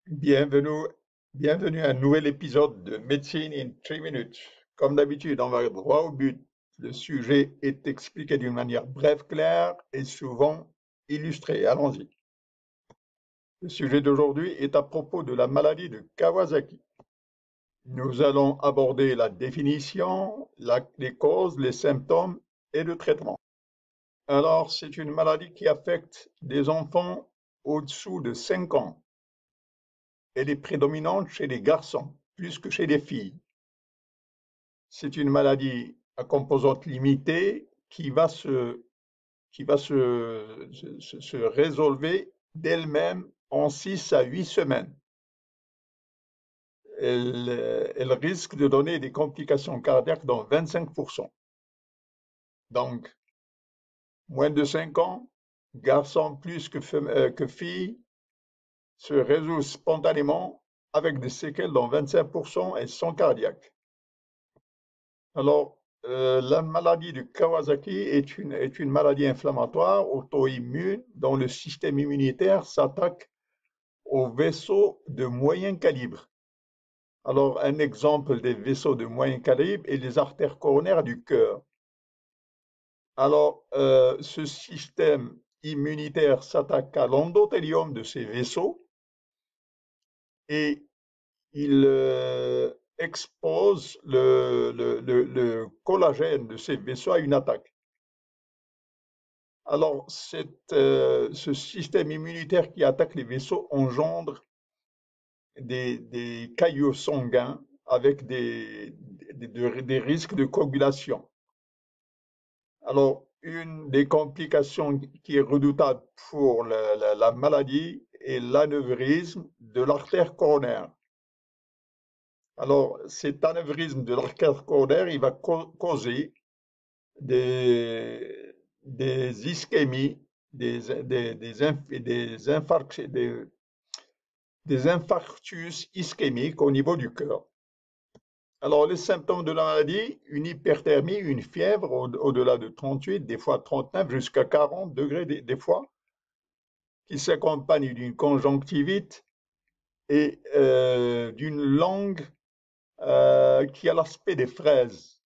Bienvenue, bienvenue à un nouvel épisode de Médecine in 3 minutes. Comme d'habitude, on va droit au but. Le sujet est expliqué d'une manière brève, claire et souvent illustrée. Allons-y. Le sujet d'aujourd'hui est à propos de la maladie de Kawasaki. Nous allons aborder la définition, les causes, les symptômes et le traitement. Alors, c'est une maladie qui affecte des enfants au-dessous de 5 ans. Elle est prédominante chez les garçons, plus que chez les filles. C'est une maladie à composante limitée qui va se résolver d'elle-même en 6 à 8 semaines. Elle risque de donner des complications cardiaques dans 25%. Donc, moins de 5 ans, garçons plus que filles, se résout spontanément avec des séquelles dans 25% et sont cardiaques. Alors, la maladie de Kawasaki est une maladie inflammatoire auto-immune dont le système immunitaire s'attaque aux vaisseaux de moyen calibre. Alors, un exemple des vaisseaux de moyen calibre est les artères coronaires du cœur. Alors, ce système immunitaire s'attaque à l'endothélium de ces vaisseaux et il expose le collagène de ces vaisseaux à une attaque. Alors, ce système immunitaire qui attaque les vaisseaux engendre des caillots sanguins avec des risques de coagulation. Alors, une des complications qui est redoutable pour la maladie est l'anévrisme de l'artère coronaire. Alors, cet anévrisme de l'artère coronaire, il va causer des, des ischémies, des infarctus ischémiques au niveau du cœur. Alors, les symptômes de la maladie, une hyperthermie, une fièvre au-delà de 38, des fois 39, jusqu'à 40 degrés des fois, qui s'accompagne d'une conjonctivite et d'une langue qui a l'aspect des fraises,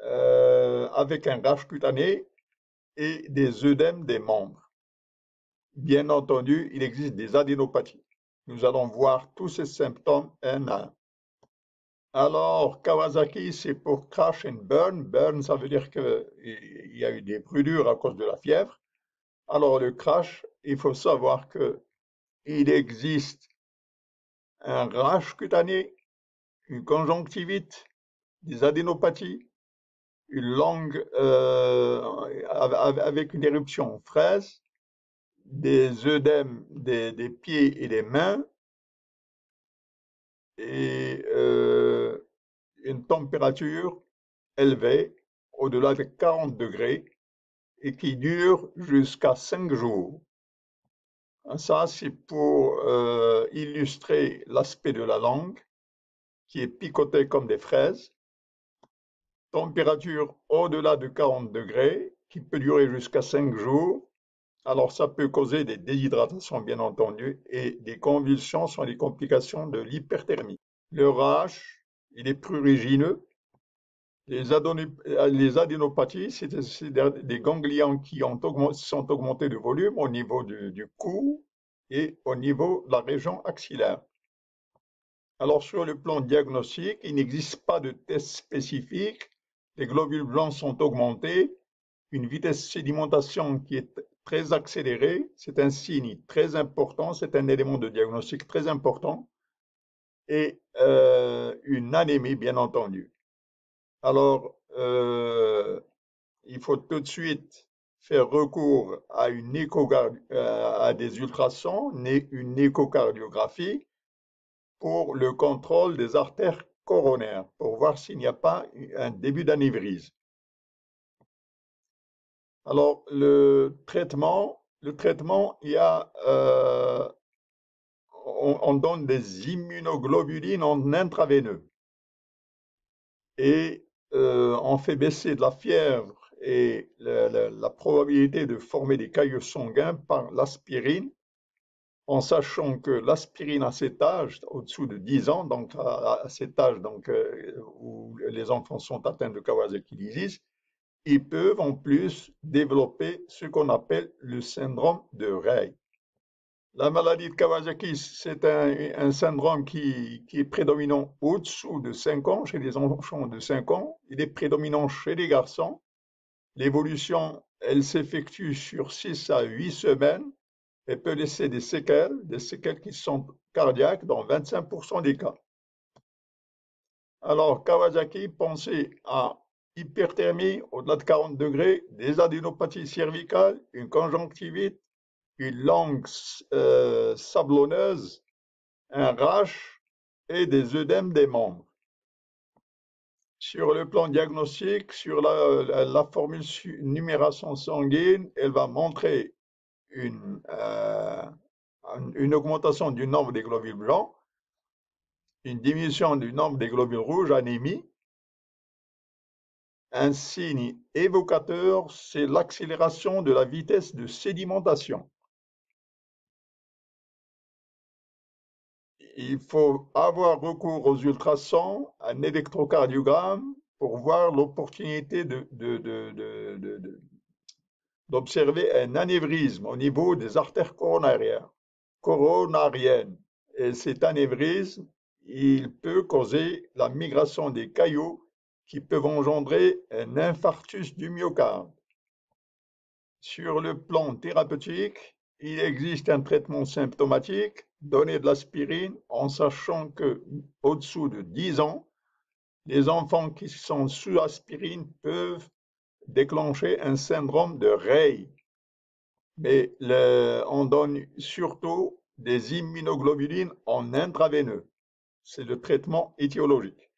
avec un rash cutané et des œdèmes des membres. Bien entendu, il existe des adénopathies. Nous allons voir tous ces symptômes un à un. Alors, Kawasaki, c'est pour crash and burn. Burn, ça veut dire qu'il y a eu des brûlures à cause de la fièvre. Alors, le crash, il faut savoir qu'il existe un rash cutané, une conjonctivite, des adénopathies, une langue avec une éruption fraise, des œdèmes des pieds et des mains, et une température élevée, au-delà de 40 degrés, et qui dure jusqu'à 5 jours. Ça, c'est pour illustrer l'aspect de la langue, qui est picotée comme des fraises. Température au-delà de 40 degrés, qui peut durer jusqu'à 5 jours. Alors, ça peut causer des déshydratations, bien entendu, et des convulsions sont les complications de l'hyperthermie. Le rash, il est prurigineux. Les adénopathies, c'est des ganglions qui sont augmentés de volume au niveau du cou et au niveau de la région axillaire. Alors, sur le plan diagnostique, il n'existe pas de test spécifique. Les globules blancs sont augmentés, une vitesse sédimentation qui est très accélérée. C'est un signe très important, c'est un élément de diagnostic très important. Et une anémie, bien entendu. Alors, il faut tout de suite faire recours à des ultrasons, une échocardiographie pour le contrôle des artères coronaires, pour voir s'il n'y a pas un début d'anévrisme. Alors, il y a, on donne des immunoglobulines en intraveineux et on fait baisser de la fièvre et la probabilité de former des caillots sanguins par l'aspirine en sachant que l'aspirine à cet âge, au-dessous de 10 ans, donc à cet âge donc, où les enfants sont atteints de Kawasaki disease, ils peuvent en plus développer ce qu'on appelle le syndrome de Rey. La maladie de Kawasaki, c'est un syndrome qui est prédominant au-dessous de 5 ans, chez les enfants de 5 ans. Il est prédominant chez les garçons. L'évolution, elle s'effectue sur 6 à 8 semaines et peut laisser des séquelles qui sont cardiaques dans 25% des cas. Alors, Kawasaki, pensez à hyperthermie au-delà de 40 degrés, des adénopathies cervicales, une conjonctivite, une langue sablonneuse, un rash et des œdèmes des membres. Sur le plan diagnostique, sur la formule numération sanguine, elle va montrer une augmentation du nombre des globules blancs, une diminution du nombre des globules rouges, anémie. Un signe évocateur, c'est l'accélération de la vitesse de sédimentation. Il faut avoir recours aux ultrasons, un électrocardiogramme pour voir l'opportunité d'observer un anévrisme au niveau des artères coronariennes. Et cet anévrisme, il peut causer la migration des caillots qui peuvent engendrer un infarctus du myocarde. Sur le plan thérapeutique, il existe un traitement symptomatique, donner de l'aspirine en sachant que au-dessous de 10 ans, les enfants qui sont sous aspirine peuvent déclencher un syndrome de Rey. Mais on donne surtout des immunoglobulines en intraveineux. C'est le traitement étiologique.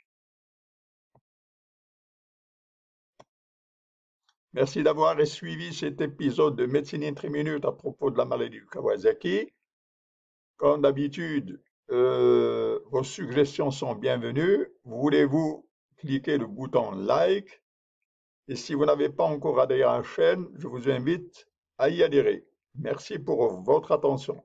Merci d'avoir suivi cet épisode de Médecine in 3 minutes à propos de la maladie de Kawasaki. Comme d'habitude, vos suggestions sont bienvenues. Voulez-vous cliquer le bouton like? Et si vous n'avez pas encore adhéré à la chaîne, je vous invite à y adhérer. Merci pour votre attention.